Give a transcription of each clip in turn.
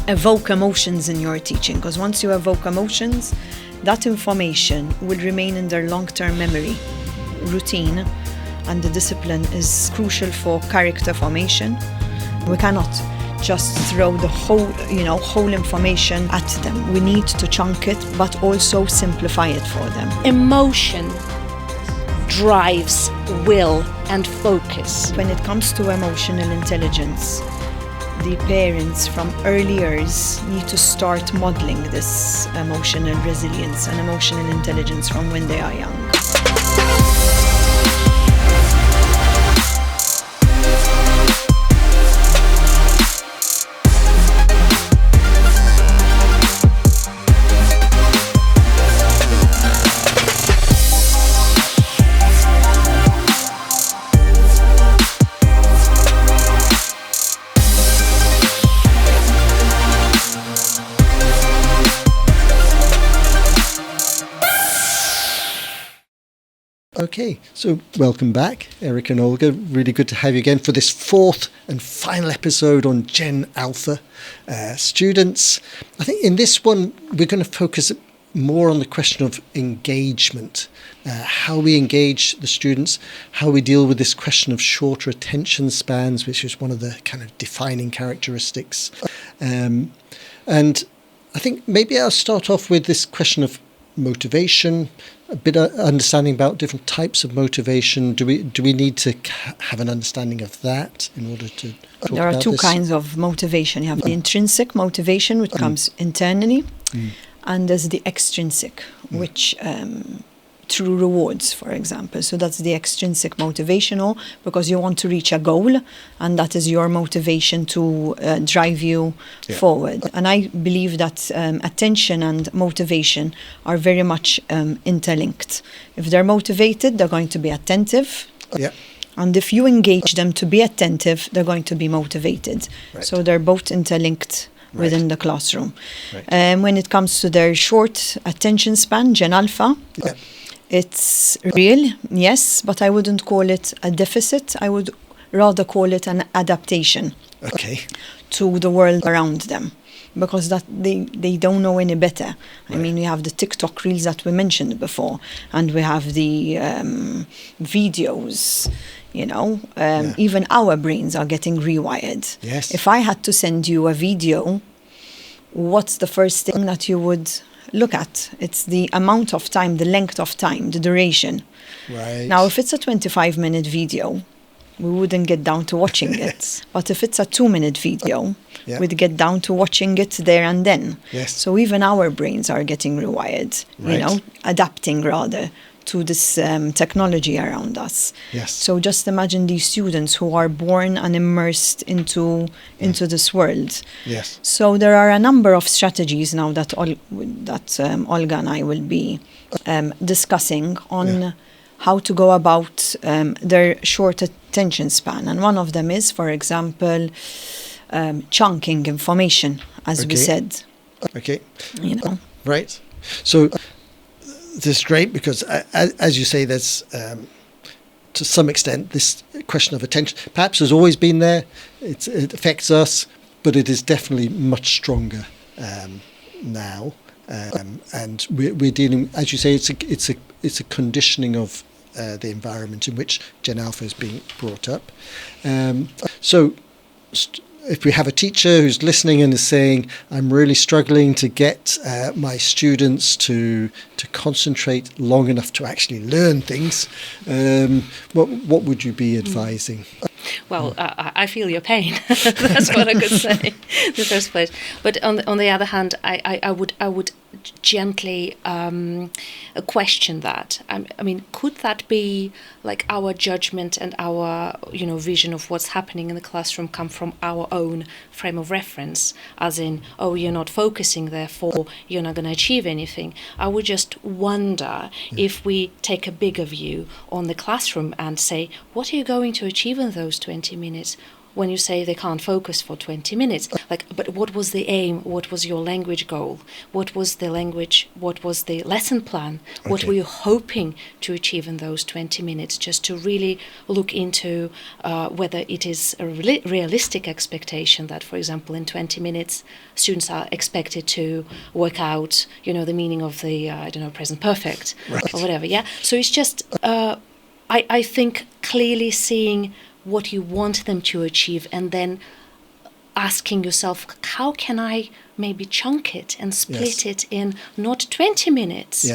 evoke emotions in your teaching, because once you evoke emotions, that information will remain in their long-term memory. Routine and the discipline is crucial for character formation. We cannot just throw the whole information at them. We need to chunk it, but also simplify it for them. Emotion drives will and focus. When it comes to emotional intelligence, the parents from early years need to start modeling this emotional resilience and emotional intelligence from when they are young. Okay, so welcome back, Eric and Olga. Really good to have you again for this fourth and final episode on Gen Alpha students. I think in this one, we're going to focus more on the question of engagement, how we engage the students, how we deal with this question of shorter attention spans, which is one of the kind of defining characteristics. And I think maybe I'll start off with this question of motivation, a bit of understanding about different types of motivation. Do we need to have an understanding of that in order to talk about this? There are two kinds of motivation. You have the intrinsic motivation, which comes internally, and there's the extrinsic, which through rewards, for example. So that's the extrinsic motivational, because you want to reach a goal, and that is your motivation to drive you forward. And I believe that attention and motivation are very much interlinked. If they're motivated, they're going to be attentive. And if you engage them to be attentive, they're going to be motivated. Right. So they're both interlinked within the classroom. When it comes to their short attention span, Gen Alpha, it's real, yes, but I wouldn't call it a deficit. I would rather call it an adaptation to the world around them, because that they don't know any better. I mean, we have the TikTok reels that we mentioned before, and we have the videos. Even our brains are getting rewired. Yes. If I had to send you a video, what's the first thing that you would look at? It's the amount of time, the length of time, the duration. Right. Now, if it's a 25-minute video, we wouldn't get down to watching it. But if it's a 2-minute video, we'd get down to watching it there and then. Yes. So even our brains are getting rewired, adapting rather to this technology around us. Yes. So just imagine these students who are born and immersed into this world. Yes. So there are a number of strategies now that Olga and I will be discussing on how to go about their short attention span. And one of them is, for example, chunking information, as we said. Okay. Right. So this is great because, as you say, there's to some extent this question of attention perhaps has always been there. It affects us, but it is definitely much stronger now. And we're dealing, as you say, it's a conditioning of the environment in which Gen Alpha is being brought up. If we have a teacher who's listening and is saying, I'm really struggling to get my students to concentrate long enough to actually learn things, what would you be advising? Well, I feel your pain. That's what I could say in the first place. But on the other hand, I would gently question that. I mean, could that be like our judgment and our vision of what's happening in the classroom come from our own frame of reference, as in, oh, you're not focusing, therefore you're not going to achieve anything? I would just wonder if we take a bigger view on the classroom and say, what are you going to achieve in those 20 minutes? when you say they can't focus for 20 minutes, like, but what was the aim? What was your language goal? What was the language? What was the lesson plan? What were you hoping to achieve in those 20 minutes? Just to really look into whether it is a realistic expectation that, for example, in 20 minutes, students are expected to work out, the meaning of the, present perfect or whatever. Yeah. So it's just, I think clearly seeing what you want them to achieve, and then asking yourself, how can I maybe chunk it and split it in not 20 minutes,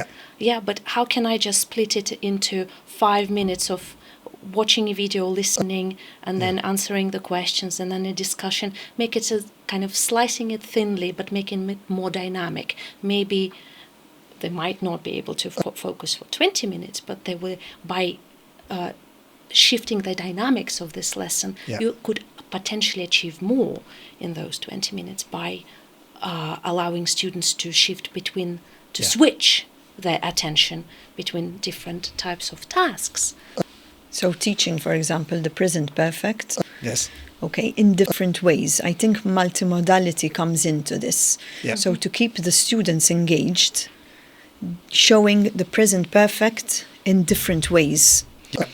but how can I just split it into 5 minutes of watching a video, listening, and then answering the questions, and then a discussion, make it a kind of slicing it thinly, but making it more dynamic. Maybe they might not be able to focus for 20 minutes, but they will, by shifting the dynamics of this lesson, you could potentially achieve more in those 20 minutes by allowing students to switch their attention between different types of tasks. So teaching, for example, the present perfect. Yes. Okay, in different ways. I think multimodality comes into this. Yeah. So to keep the students engaged, showing the present perfect in different ways. Yeah.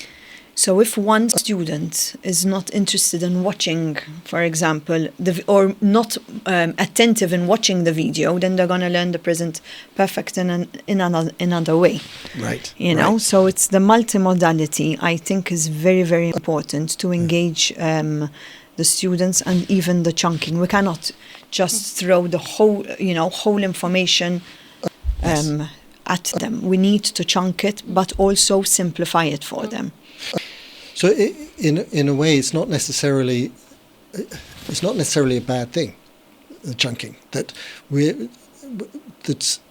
So if one student is not interested in watching, for example, or not attentive in watching the video, then they're going to learn the present perfect in another way. Right. So it's the multimodality, I think, is very, very important to engage the students, and even the chunking. We cannot just throw the whole information at them. We need to chunk it, but also simplify it for them. So in a way, it's not necessarily a bad thing, the chunking. That's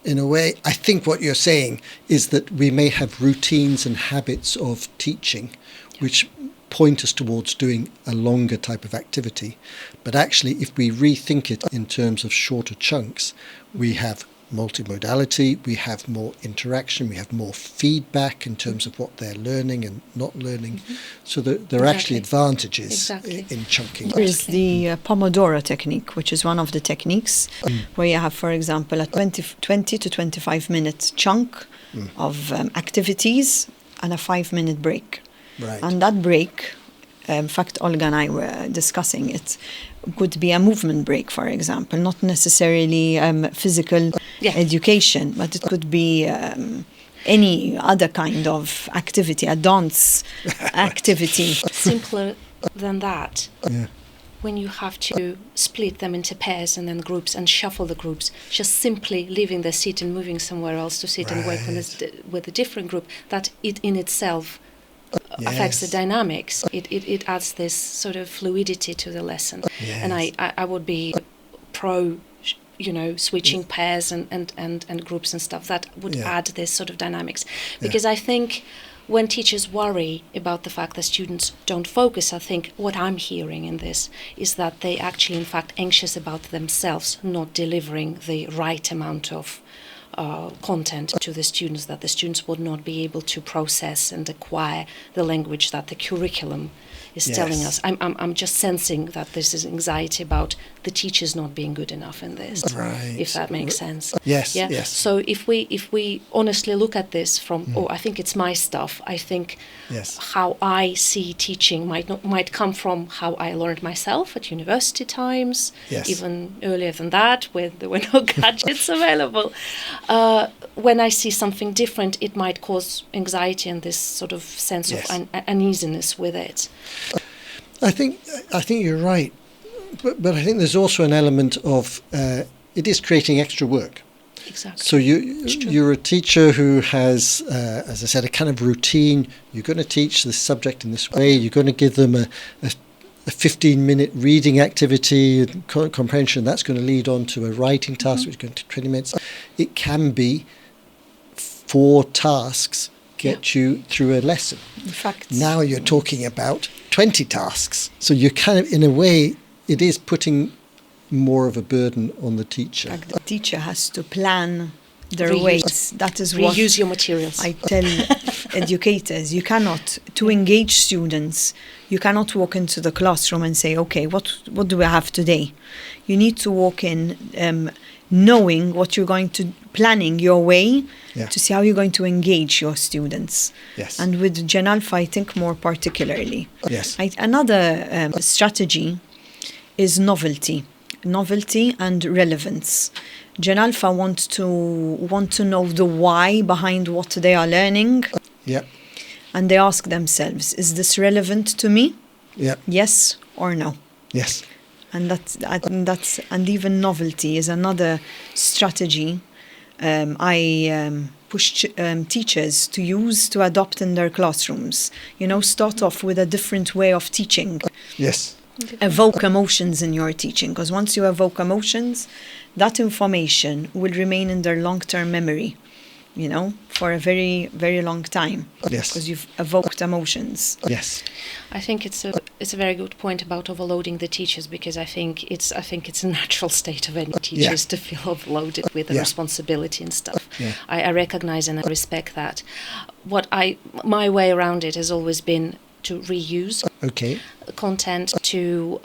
in a way, I think what you're saying is that we may have routines and habits of teaching which point us towards doing a longer type of activity. But actually, if we rethink it in terms of shorter chunks, we have multimodality, we have more interaction, we have more feedback in terms of what they're learning and not learning. So there are actually advantages in chunking. There is the Pomodoro technique, which is one of the techniques where you have, for example, a 20 to 25 minute chunk of activities and a 5-minute break. Right. And that break, in fact, Olga and I were discussing it, could be a movement break, for example, not necessarily physical education, but it could be any other kind of activity, a dance activity. Simpler than that. Yeah. When you have to split them into pairs and then groups and shuffle the groups, just simply leaving their seat and moving somewhere else to sit and work with a different group, that it in itself affects the dynamics. It adds this sort of fluidity to the lesson. Yes. And I would be pro, switching pairs and groups and stuff. That would add this sort of dynamics. Because I think when teachers worry about the fact that students don't focus, I think what I'm hearing in this is that they actually, in fact, anxious about themselves not delivering the right amount of content to the students, that the students would not be able to process and acquire the language that the curriculum is telling us. I'm just sensing that this is anxiety about the teachers not being good enough in this, if that makes sense. Yes. So if we honestly look at this from, I think it's my stuff. I think how I see teaching might come from how I learned myself at university times, even earlier than that, where there were no gadgets available. When I see something different, it might cause anxiety and this sort of sense of uneasiness with it. I think you're right, but I think there's also an element of it is creating extra work. Exactly. So you're a teacher who has, as I said, a kind of routine. You're going to teach the subject in this way. You're going to give them a 15-minute reading activity, comprehension. That's going to lead on to a writing task, which is going to take 20 minutes. It can be 4 tasks get you through a lesson. In fact, now you're talking about 20 tasks. So you're kind of, in a way, it is putting more of a burden on the teacher. In fact, the teacher has to plan their ways. That is what reuse your materials. I tell educators, you cannot, to engage students, you cannot walk into the classroom and say, okay, what do we have today? You need to walk in knowing what you're going to, planning your way to see how you're going to engage your students. Yes. And with Gen Alpha, I think more particularly. Yes. Another strategy is novelty and relevance. Gen Alpha want to know the why behind what they are learning. Yeah. And they ask themselves, is this relevant to me? Yeah. Yes or no? Yes. And and even novelty is another strategy I push teachers to use, to adopt in their classrooms. Start off with a different way of teaching. Yes. Evoke emotions in your teaching, because once you evoke emotions, that information will remain in their long-term memory, for a very, very long time. Yes. Because you've evoked emotions. Yes. I think it's a very good point about overloading the teachers, because I think it's a natural state of any teachers to feel overloaded with the responsibility and stuff. Yeah. I recognize and I respect that. My way around it has always been to reuse content, to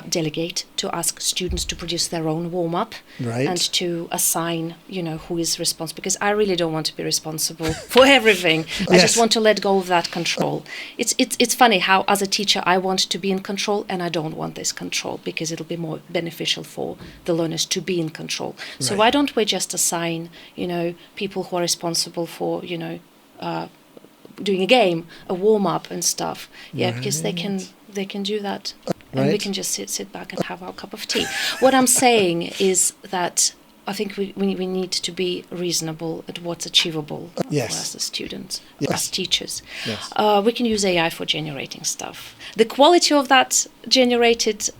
delegate, to ask students to produce their own warm-up, and to assign, who is responsible. Because I really don't want to be responsible for everything. I just want to let go of that control. It's funny how, as a teacher, I want to be in control, and I don't want this control, because it'll be more beneficial for the learners to be in control. So why don't we just assign, people who are responsible for, doing a game, a warm-up and stuff, because they can do that, and we can just sit back and have our cup of tea. What I'm saying is that I think we need to be reasonable at what's achievable for us as students, as teachers. Yes. We can use AI for generating stuff. The quality of that generated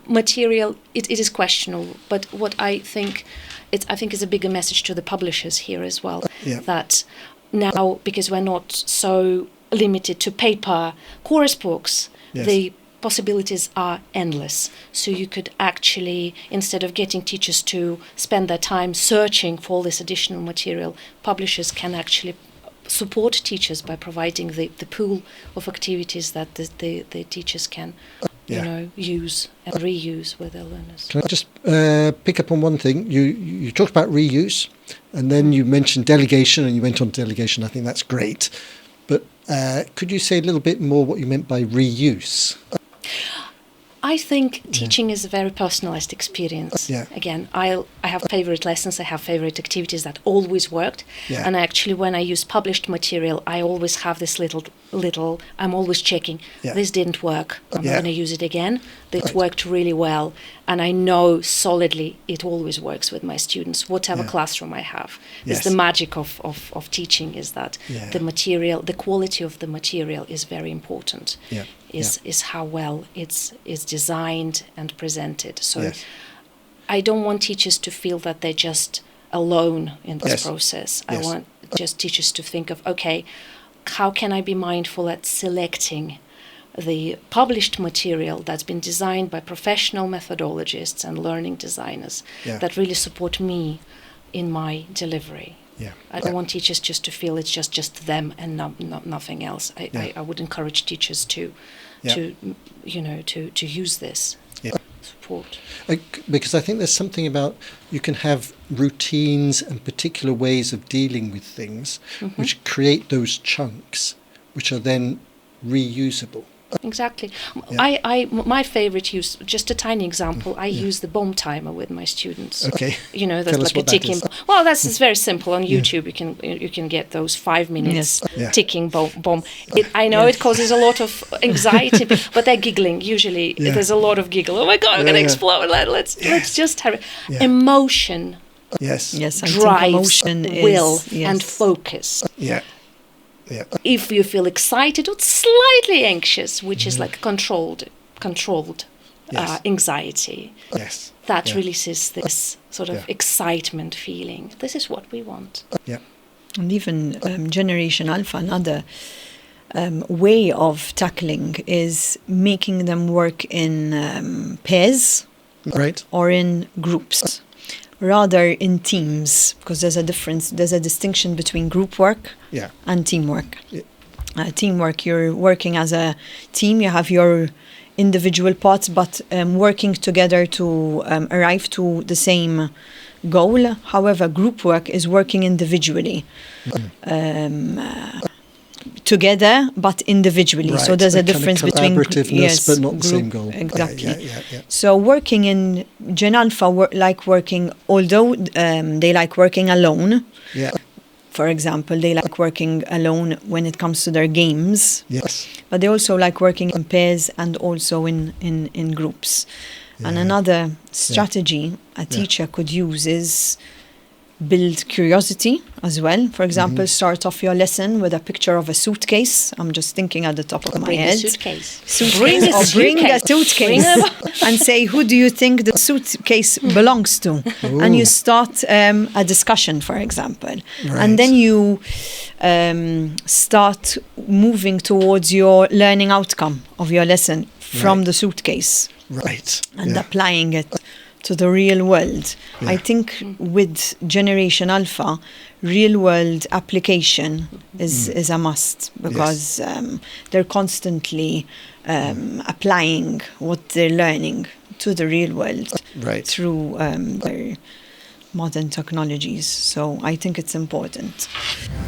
material, it is questionable, but what I think is a bigger message to the publishers here as well, that now, because we're not so limited to paper course books, the possibilities are endless. So you could actually, instead of getting teachers to spend their time searching for all this additional material, publishers can actually support teachers by providing the pool of activities that the teachers can use and reuse with their learners. Can I just pick up on one thing? You talked about reuse, and then you mentioned delegation, and you went on to delegation. I think that's great. But could you say a little bit more what you meant by reuse? I think teaching is a very personalized experience. Yeah. Again, I have favorite lessons, I have favorite activities that always worked. Yeah. And actually, when I use published material, I always have this little I'm always checking, this didn't work, I'm going to use it again. This worked really well. And I know solidly it always works with my students, whatever classroom I have. Yes. The magic of teaching is that the material, the quality of the material is very important. Yeah. Is how well it's designed and presented. So I don't want teachers to feel that they're just alone in this process. I want just teachers to think of, okay, how can I be mindful at selecting the published material that's been designed by professional methodologists and learning designers that really support me in my delivery. Yeah. I don't want teachers just to feel it's just them and nothing else. I would encourage teachers to use this support. Because I think there's something about, you can have routines and particular ways of dealing with things which create those chunks which are then reusable. Exactly. Yeah. My favorite use, just a tiny example, I use the bomb timer with my students. Okay. That's like a ticking. Well, it's very simple. On YouTube, you can get those 5 minutes ticking bomb. I know it causes a lot of anxiety, but they're giggling. Usually, there's a lot of giggle. Oh my God, I'm going to explode! Let's just have it. Emotion. Yes. Drives emotion will and focus. Yeah. Yeah. If you feel excited or slightly anxious, which is like controlled anxiety, that releases this sort of excitement feeling. This is what we want. Yeah. And even Generation Alpha, another way of tackling is making them work in pairs or in groups. rather in teams, because there's a distinction between group work Yeah. and teamwork. Yeah. Teamwork, you're working as a team, you have your individual parts, but working together to arrive to the same goal. However, group work is working individually. Together, but individually. Right. So there's a kind of difference between collaborativeness, but not the same goal. Exactly. Yeah. So working in Gen Alpha, although they like working alone. Yeah. For example, they like working alone when it comes to their games. Yes. But they also like working in pairs and also in groups. And Yeah. another strategy a teacher could use is build curiosity as well. For example, start off your lesson with a picture of a suitcase. I'm just thinking at the top of my head. Suitcase. Bring a suitcase and say, who do you think the suitcase belongs to? Ooh. And you start a discussion, for example. Right. And then you start moving towards your learning outcome of your lesson from Right. the suitcase Right. and applying it to the real world. Yeah. I think with Generation Alpha, real world application is a must, because they're constantly applying what they're learning to the real world Right. through their modern technologies. So I think it's important.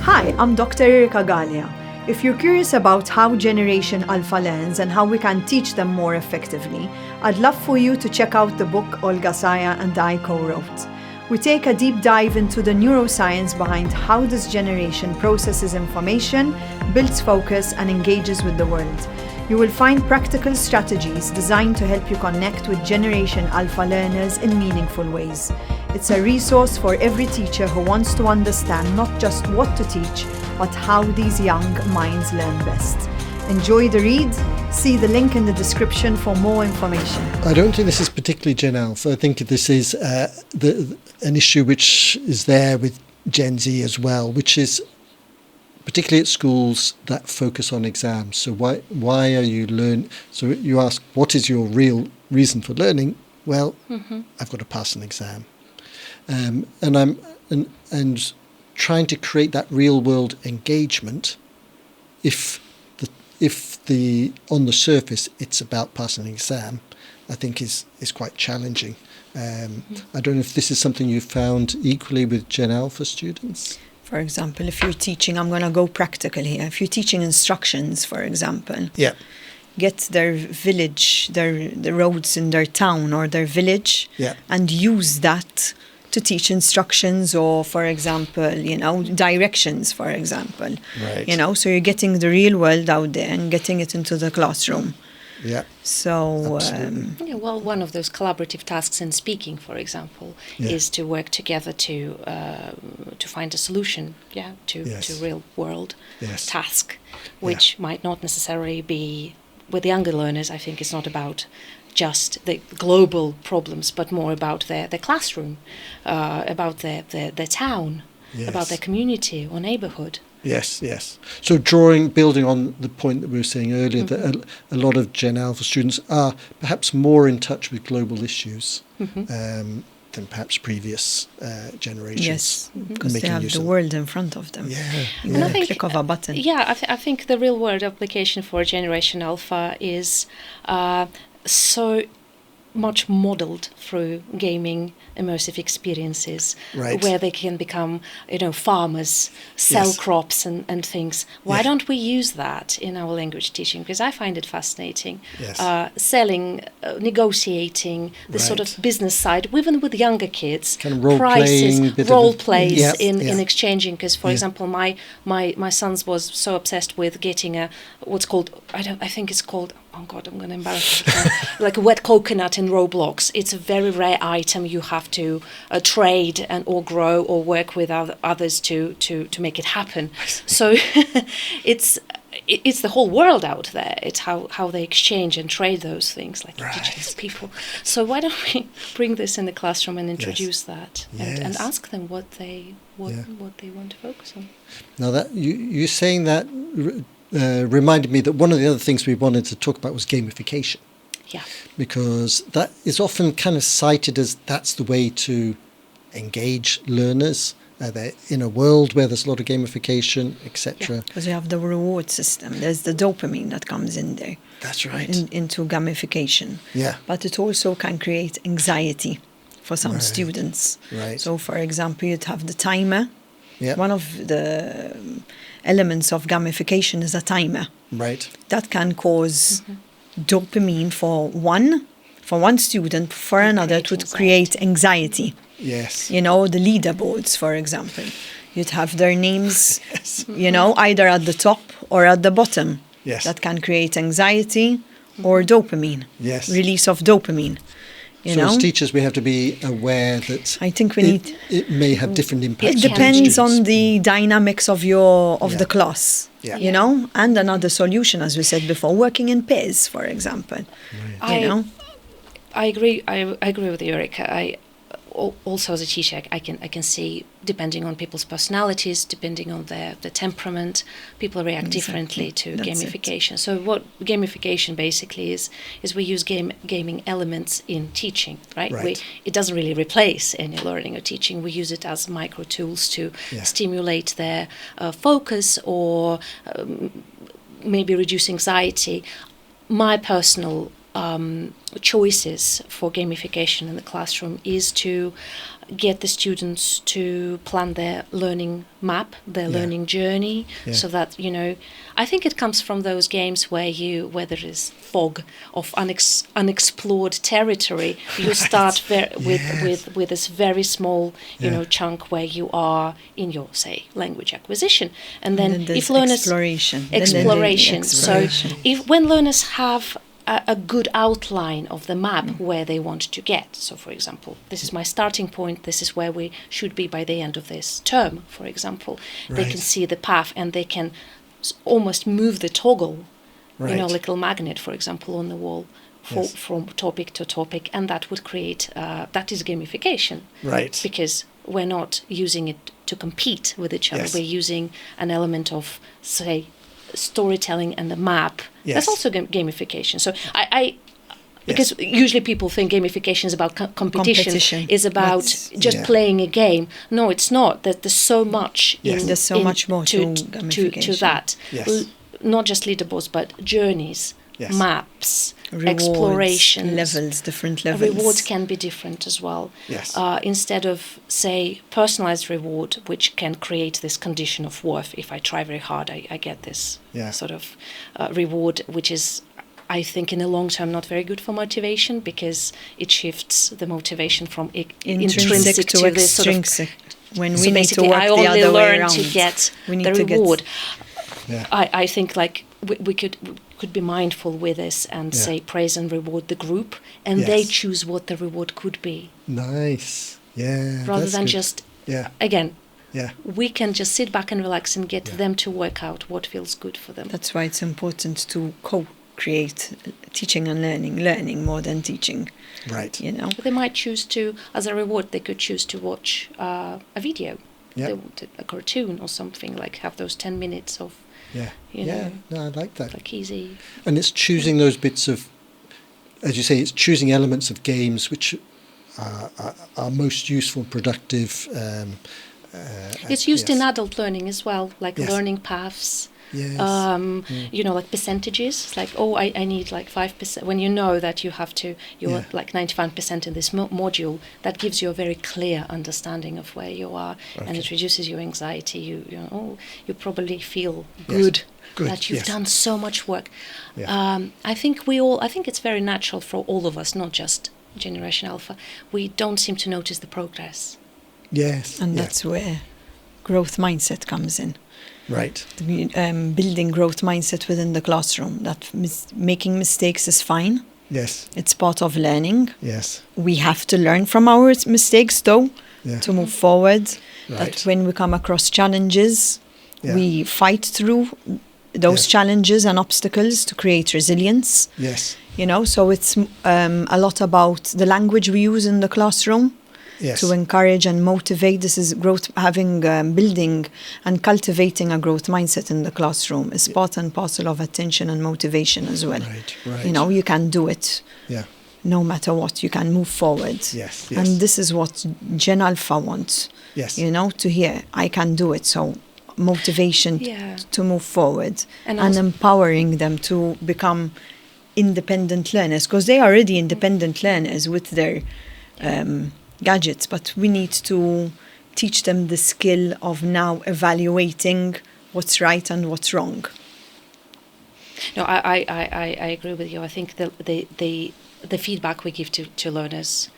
Hi, I'm Dr. Erika Galia. If you're curious about how Generation Alpha learns and how we can teach them more effectively, I'd love for you to check out the book Olga Saya and I co-wrote. We take a deep dive into the neuroscience behind how this generation processes information, builds focus, and engages with the world. You will find practical strategies designed to help you connect with Generation Alpha learners in meaningful ways. It's a resource for every teacher who wants to understand not just what to teach, but how these young minds learn best. Enjoy the read. See the link in the description for more information. I don't think this is particularly Gen Alpha. I think this is an issue which is there with Gen Z as well, which is particularly at schools that focus on exams. So why are you learning? So you ask, what is your real reason for learning? Well, I've got to pass an exam, and trying to create that real world engagement. If on the surface it's about passing an exam, I think is quite challenging. I don't know if this is something you've found equally with Gen Alpha students. For example, if you're teaching, I'm going to go practical here. If you're teaching instructions, for example, get their village, the roads in their town or their village, and use that to teach instructions or, for example, directions, for example. Right. So you're getting the real world out there and getting it into the classroom. Yeah. So, well, one of those collaborative tasks in speaking, for example, is to work together to find a solution, to real world task, which might not necessarily be, with the younger learners, I think it's not about just the global problems, but more about their classroom, about their town, about their community or neighborhood. Yes. So building on the point that we were saying earlier, that a lot of Gen Alpha students are perhaps more in touch with global issues than perhaps previous generations. Yes, because they have the world in front of them. And I think, click of a button. I think the real world application for Generation Alpha is so much modeled through gaming immersive experiences, where they can become, farmers, sell crops and things. Why don't we use that in our language teaching? Because I find it fascinating. Selling, negotiating, the sort of business side, even with younger kids, kind of role plays in exchanging. Because, for example, my sons was so obsessed with getting what's called, I think it's called, oh God, I'm going to embarrass myself, like a wet coconut in Roblox. It's a very rare item. You have to trade or grow or work with others to make it happen. So it's the whole world out there. It's how they exchange and trade those things, like indigenous people. So why don't we bring this in the classroom and introduce that and ask them what they want to focus on? Now that you saying that reminded me that one of the other things we wanted to talk about was gamification. Because that is often kind of cited as that's the way to engage learners. They're in a world where there's a lot of gamification, etc. Because you have the reward system. There's the dopamine that comes in there. That's right. Into gamification. Yeah. But it also can create anxiety for some students. Right. So, for example, you'd have the timer. Yeah. One of the elements of gamification is a timer. Right. That can cause dopamine for one student, for another it would create anxiety. Yes. You know, the leaderboards, for example. You'd have their names, you know, either at the top or at the bottom. Yes. That can create anxiety or dopamine. Yes. Release of dopamine. You know? As teachers, we have to be aware that I think we need... It may have different impacts. It depends on the dynamics of the class, you know, and another solution, as we said before, working in pairs, for example. Right. You know? I agree. I agree with you, Erica. Also, as a teacher, I can see, depending on people's personalities, depending on their temperament, people react differently to gamification. So what gamification basically is we use gaming elements in teaching, right? It doesn't really replace any learning or teaching. We use it as micro tools to stimulate their focus or maybe reduce anxiety. My personal choices for gamification in the classroom is to get the students to plan their learning map, their learning journey, so that, you know, I think it comes from those games where there is fog of unexplored territory. You start with this very small, you know, chunk where you are in your, say, language acquisition, and then if learners exploration. So when learners have a good outline of the map where they want to get. So, for example, this is my starting point. This is where we should be by the end of this term, for example. Right. They can see the path and they can almost move the toggle, you know, little magnet, for example, on the wall from topic to topic. And that would create, that is gamification. Right. Because we're not using it to compete with each other. Yes. We're using an element of, say, storytelling and the map. Yes. That's also gamification. So because usually people think gamification is about competition. Is about just playing a game. No, it's not. There's so much. There's so much more to gamification. To that. Yes. Not just leaderboards, but journeys, maps, rewards, explorations, levels, different levels. Rewards can be different as well. Yes. Instead of, say, personalized reward, which can create this condition of worth. If I try very hard, I get this sort of reward, which is, I think, in the long term, not very good for motivation because it shifts the motivation from intrinsic to extrinsic. When we need to work the other way around, to get the reward. I think like we could be mindful with this and say praise and reward the group, and they choose what the reward could be. Nice. Yeah. Rather than just again. Yeah. We can just sit back and relax and get them to work out what feels good for them. That's why it's important to co-create teaching and learning more than teaching. Right. You know, they might choose to, as a reward, they could choose to watch a video, a cartoon or something, like have those 10 minutes of. You know, no, I like that. Like easy. And it's choosing those bits of, as you say, it's choosing elements of games which are most useful, productive. It's used in adult learning as well, like learning paths. Yes. You know, like percentages. It's like, I need like 5%. When you know that you have to, you're like 95% in this module, that gives you a very clear understanding of where you are, and it reduces your anxiety. You probably feel good that you've done so much work. Yeah. I think it's very natural for all of us, not just Generation Alpha. We don't seem to notice the progress. Yes. And that's where growth mindset comes in. Right. Building growth mindset within the classroom, that making mistakes is fine. Yes. It's part of learning. Yes. We have to learn from our mistakes, though, to move forward. Right. That when we come across challenges, we fight through those challenges and obstacles to create resilience. Yes. You know, so it's a lot about the language we use in the classroom. Yes. To encourage and motivate. This is growth, having, building and cultivating a growth mindset in the classroom is part and parcel of attention and motivation as well. Right, right. You know, you can do it. Yeah. no matter what, you can move forward. Yes. And this is what Gen Alpha wants, Yes. to hear, I can do it. So motivation to move forward, and empowering them to become independent learners, because they are already independent learners with their gadgets, but we need to teach them the skill of now evaluating what's right and what's wrong. No, I agree with you. I think the feedback we give to learners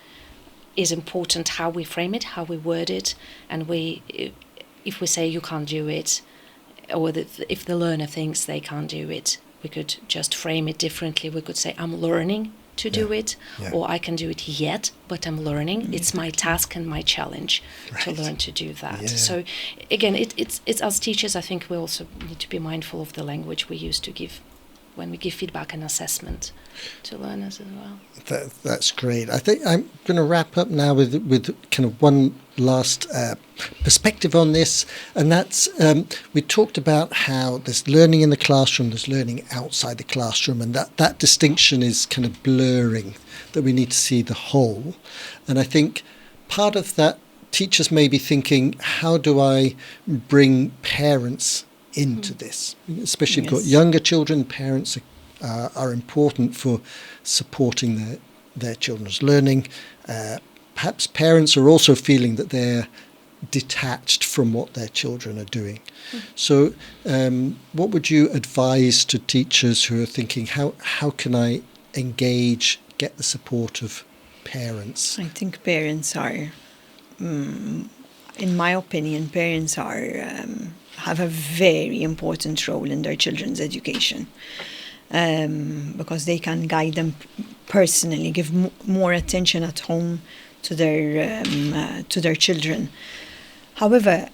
is important, how we frame it, how we word it, and if we say you can't do it, or if the learner thinks they can't do it, we could just frame it differently. We could say, I'm learning to do it, or I can do it yet, but I'm learning. It's my task and my challenge to learn to do that. Yeah. So again, it's as teachers, I think we also need to be mindful of the language we use to give when we give feedback and assessment to learners as well. That's great. I think I'm going to wrap up now with kind of one last perspective on this, and that's we talked about how there's learning in the classroom, there's learning outside the classroom, and that distinction is kind of blurring, that we need to see the whole. And I think part of that, teachers may be thinking, how do I bring parents into this? Especially if you've got younger children, parents are important for supporting their children's learning. Perhaps parents are also feeling that they're detached from what their children are doing. So what would you advise to teachers who are thinking, how can I engage, get the support of parents? I think parents are, in my opinion, parents are have a very important role in their children's education, because they can guide them personally, give more attention at home to their children. However,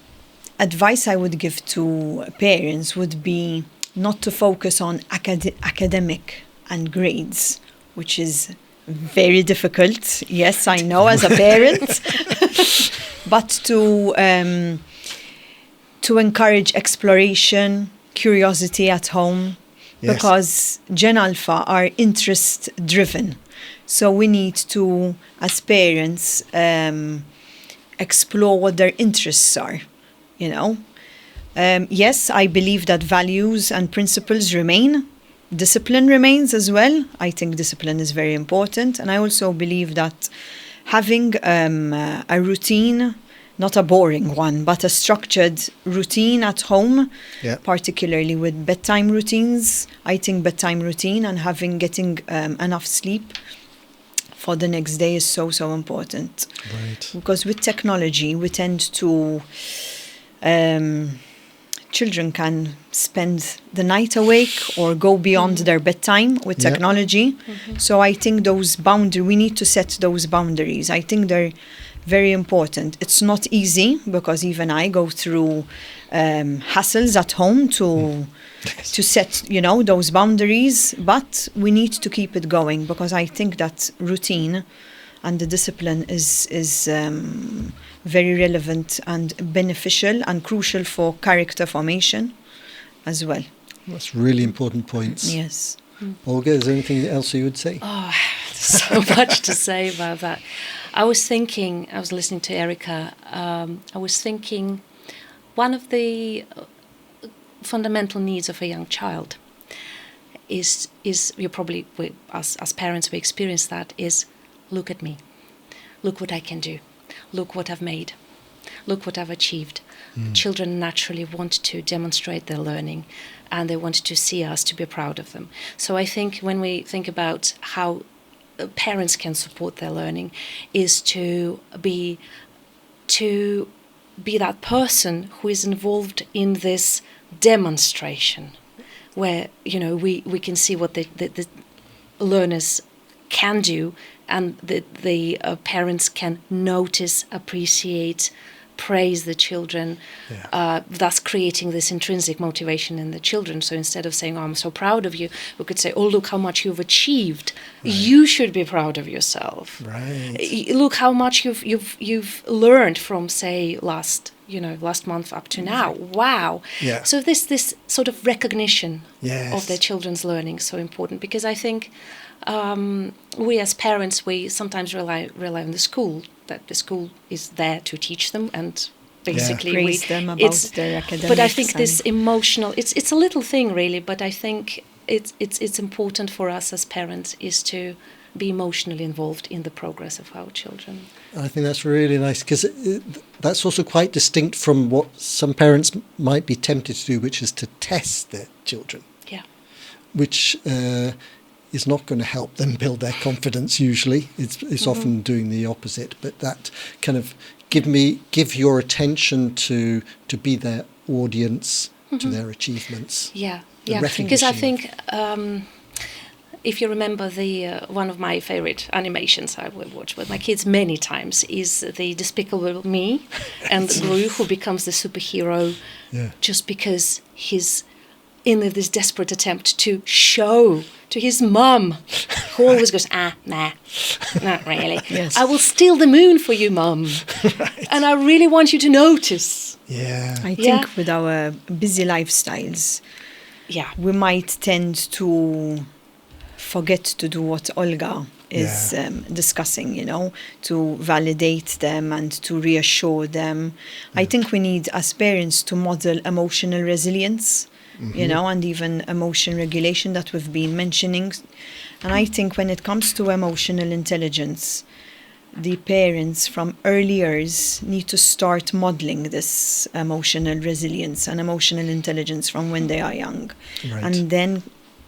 advice I would give to parents would be not to focus on academic and grades, which is very difficult. Yes, I know, as a parent, but to encourage exploration, curiosity at home, because Gen Alpha are interest driven. So we need to, as parents, explore what their interests are, Yes, I believe that values and principles remain. Discipline remains as well. I think discipline is very important. And I also believe that having a routine, not a boring one, but a structured routine at home, particularly with bedtime routines. I think bedtime routine and getting enough sleep for the next day is so important. Right. Because with technology, we tend to... children can spend the night awake or go beyond their bedtime with technology. Mm-hmm. So I think we need to set those boundaries. I think they're very important. It's not easy, because even I go through hassles at home to set, those boundaries, but we need to keep it going, because I think that routine and the discipline is very relevant and beneficial and crucial for character formation as well. That's really important points. Yes. Olga, is there anything else you would say? Oh, there's so much to say about that. I was listening to Erica, I was thinking one of the fundamental needs of a young child is you probably, as parents, we experience that, is look at me. Look what I can do. Look what I've made. Look what I've achieved. Children naturally want to demonstrate their learning, and they want to see us to be proud of them. So I think when we think about how parents can support their learning, is to be that person who is involved in this demonstration, where we can see what the learners can do, and the parents can notice, appreciate, praise the children, thus creating this intrinsic motivation in the children. So instead of saying, "Oh, I'm so proud of you," we could say, "Oh, look how much you've achieved. Right. You should be proud of yourself. Right. Look how much you've learned from, say, last month up to now. Wow." Yeah. So this sort of recognition Yes. of their children's learning is so important, because I think we as parents, we sometimes rely on the school, that the school is there to teach them and basically praise them about their academics. But I think this emotional, it's a little thing really, but I think it's important for us as parents is to be emotionally involved in the progress of our children. I think that's really nice, because that's also quite distinct from what some parents might be tempted to do, which is to test their children. Yeah. Which is not going to help them build their confidence usually. It's often doing the opposite. But that kind of give your attention to be their audience, to their achievements. Yeah, because I think if you remember one of my favorite animations I will watch with my kids many times is the Despicable Me and Gru, who becomes the superhero just because he's in this desperate attempt to show to his mum, who always goes, nah, not really. Yes. I will steal the moon for you, Mum. Right. And I really want you to notice. Yeah. I think with our busy lifestyles, we might tend to forget to do what Olga is discussing, to validate them and to reassure them. I think we need, as parents, to model emotional resilience, and even emotion regulation that we've been mentioning. And I think when it comes to emotional intelligence, the parents from early years need to start modeling this emotional resilience and emotional intelligence from when they are young. Right. And then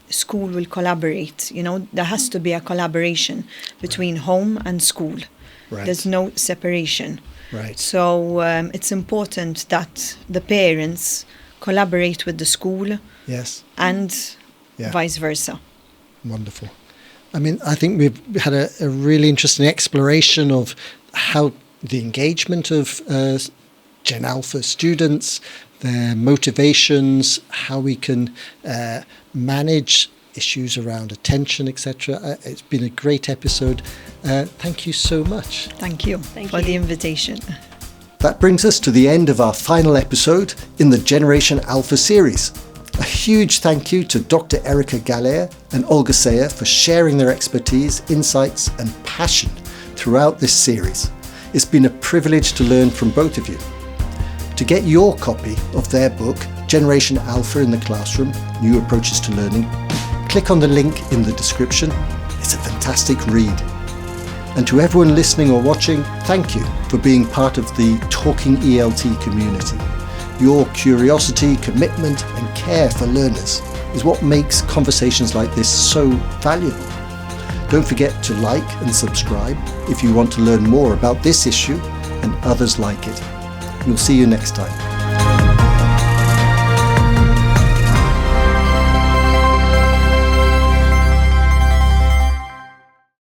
school will collaborate. There has to be a collaboration between home and school. Right. There's no separation. Right. So it's important that the parents collaborate with the school. Yes. And vice versa. Wonderful. I mean, I think we've had a really interesting exploration of how the engagement of Gen Alpha students, their motivations, how we can manage issues around attention, etc. It's been a great episode. Thank you so much. Thank you for the invitation. That brings us to the end of our final episode in the Generation Alpha series. A huge thank you to Dr. Erica Galea and Olga Sayer for sharing their expertise, insights and passion throughout this series. It's been a privilege to learn from both of you. To get your copy of their book, Generation Alpha in the Classroom, New Approaches to Learning, click on the link in the description. It's a fantastic read. And to everyone listening or watching, thank you for being part of the Talking ELT community. Your curiosity, commitment and care for learners is what makes conversations like this so valuable. Don't forget to like and subscribe if you want to learn more about this issue and others like it. We'll see you next time.